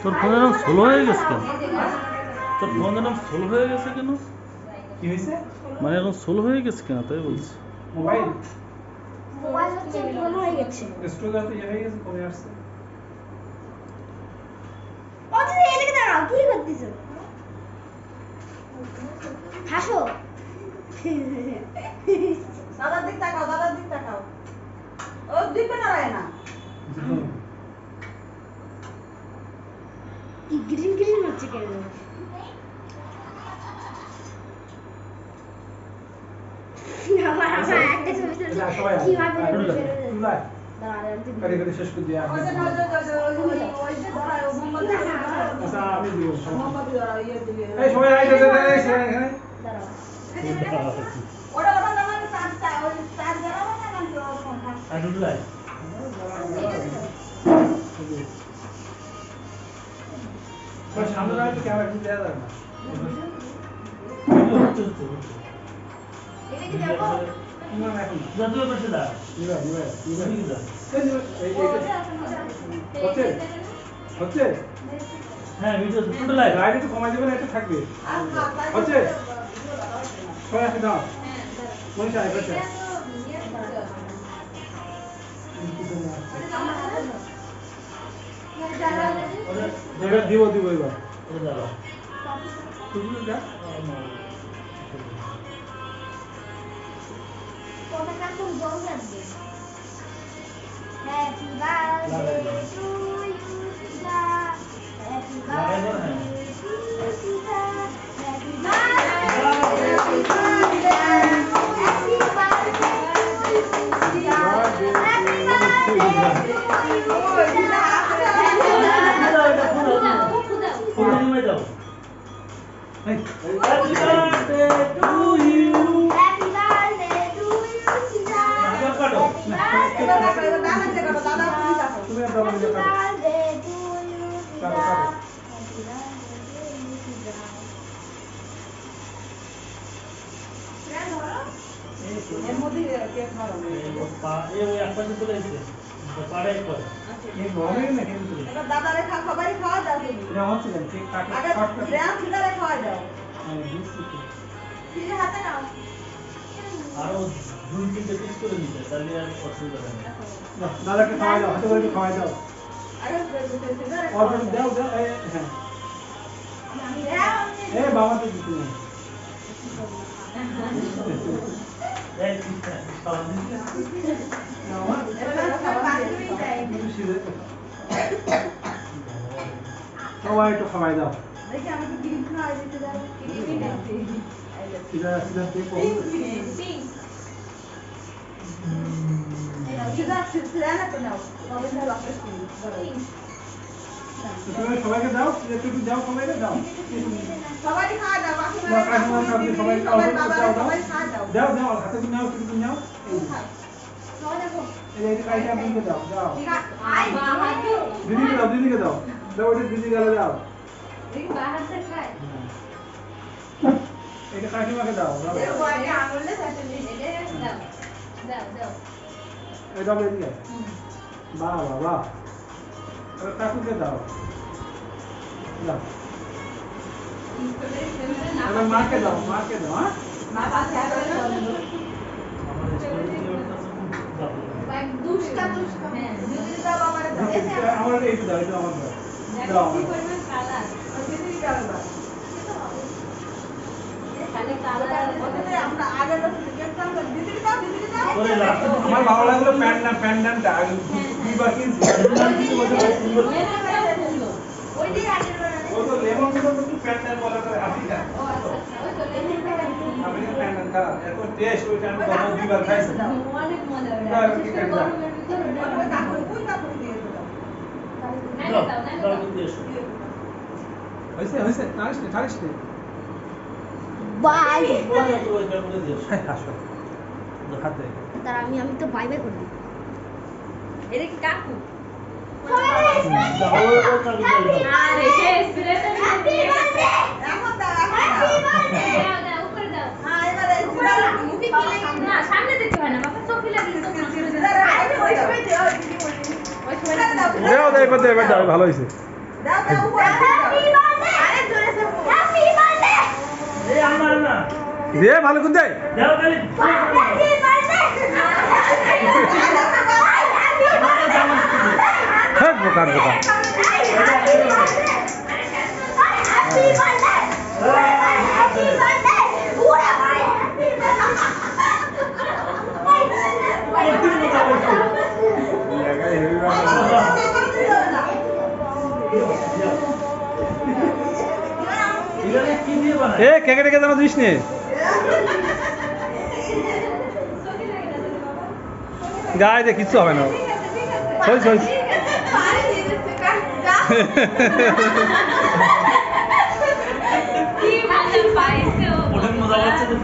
তোর ফোনের নাম স্লো হয়ে গেছে কেন? তোর ফোনের নাম স্লো হয়ে গেছে কেন? কি হয়েছে? মানে এখন স্লো হয়ে গেছে কেন তাই বলছি। মোবাইল মোবাইল হচ্ছে পুরনো হয়ে গেছে। স্টোরেজ তো ইয়ে হয়ে গেছে, কমে আসছে। ও তুমি এদিকে দাঁড়াও, কি করতেছো? হাসো। দাদার দিক তাকাও, দাদার দিক তাকাও। ও দিকে নাড়ায় না। কি গ্রিন গ্রিন হচ্ছে কেন? আমার একটা ছবি তুলছি। কিভাবে কারি কারি শেষ করে দিয়া। ওই যে ধরায় ও মোমবাতি ধরায়। আচ্ছা আমি দিব। মোমবাতি ধরায় ইয়ে দিবে। এই সবাই আইতে দে এখানে। দাঁড়াও। ওটা দামার চার ওই চার ধরাবো না নাকি ওর ফোনটা? আইডুলাই তো সামনে রাখতে ক্যামেরা কিন্তু দেয়া যাবে না। এদিকে দেখো। না এখন যদিও পাশে দা নিবা। এই এই হচ্ছে হচ্ছে হ্যাঁ ভিডিও ছোট লাইভ লাইট একটু কমাই দিবেন, একটু থাকবে। আর হচ্ছে সবাই আসে দাও। মনীষা আয় বসে। এবার দিব এবার। ওরে দাঁড়াও তুমি যা। তোমার কাছে কোন জল লাগবে? হ্যাপি বার্থডে টু ইউ সিজা। হ্যাপি বার্থডে টু ইউ সিজা। Happy birthday happy birthday happy birthday to you সিজা। হ্যাপি বার্থডে টু ইউ সিজা। ফোন নিয়ে যাও এই happy birthday to you happy birthday to you সিজা। কাটো হ্যাপি দাদা বার্থডে দাদা দেখো দাদা তুমি দেখো। তুমি একটা আমাকে Happy কাটো। birthday to you, Sita. Kato, kato. Happy birthday to you, Sita. এর মধ্যে কেক ধরো। এই ওই একপাশে চলে এসেছে পাড়ায় করে এই গরমে না কিন্তু। এবার দাদারে সবাই খাওয়া দাও তুমি। এটা হচ্ছে না কেক কাটে আগে কাট কাটে। ব্যায়াম ছিটারে খাওয়া দাও। হ্যাঁ বুঝছি তো। ফিরে হাতে নাও। আরো দুই তিনটে পিস করে নিতে তাহলে আর অসুবিধা হবে না নাও, দাদাকে খাওয়াই দাও, হাতে করে একটু খাওয়াই দাও। আগে ছিটারে অল্প একটু দাও এই হ্যাঁ। এই বাবাকে দিতে না। এই পিসটা খাওয়া দিতে সবাই একটু খাওয়াই দাও। দেখি আমি কি গ্রিন খাওয়াই দিতে যাবো। সিধা সিধা দেখো। ছিটারে না তো নাও। তবে না লকেট করুন। তুমি সবাইকে দাও, একটু দাও সবাইকে দাও। সবাই খাওয়া দাও। বাকি না কাকিমা সবাই সবাই খাওয়া বাবা দাও। সবাই খাওয়া দাও। দাও দাও হাতে করে নাও, একটু নাও। সবাই দেখো। এই কাইটা আপনাকে দাও দাও। ঠিক আছে। আই বাবা দিদিকে দাও। দাও ওটা দিদি গেলে দাও। এই বাহার से খায়। এটা কাকিমাকে দাও। দাও। এর বয়কে আঙুলে ফেটে নিয়ে দাও। দাও। এটা বলে দিও। বাহ বাহ বাহ। আর কাকুকে দাও। দাও। এবার মাকে দাও, হ্যাঁ? বাবা খাবে না। আমাদের স্কুলে কি করতেছে খুব ভাই দুষ্টা। হ্যাঁ, দিদি দাও বাবারে দাও। আমার এইটা দাও, এটা আমার দাও। দাও আমার। দিদি কালো দাও। খালি কালো ওটাতে আমরা আগে তো কেক দাও দিদি দাও। করে লাস্টে আমার ভালো লাগলো প্যান্ডানটা দুইবার কিনছি। ওই দিকে আগের বার ও তো লেমন গুলো তো প্যান্ডান বলা করে আসি না। ও আচ্ছা ওই তো লেমন টাকা আমি প্যান্ডান খা এত টেস্ট ওইটা আমি গরম দুইবার খাইছি। অনেক মজা দাও, হয় কি করে দাও? ওই কাপড় দিয়ে দাও দাও দিয়ে এসো হইছে ছাড়িস নে। বাই। ওই কাপড়ে দিয়ে এসো আসো। হাতে। তার আমি তো বাই বাই করব। এটা কি কাকু দাও ওই কাপড়ে দিয়ে দাও আরে সে স্প্রেটা হ্যাপি বার্থডে এখন দাও দাও উপরে দাও হ্যাঁ এবারে মুখে কি লাগে না সামনে দেখতে হয় না বাবা চোখে লাগলে তো ওই সময় দাও দাও এবার দাও ভালো হইছে। এই আমার না দে ভালো করে দে দাও খালি হ্যাঁ বোকার বোকা এখানে কি দিয়ে বানায় এ কেকে টেকে জানো দিস নে গায়ে দে কিচ্ছু হবে না সই সই কি মজা পাইছে ও ওটা মজা পাচ্ছে তো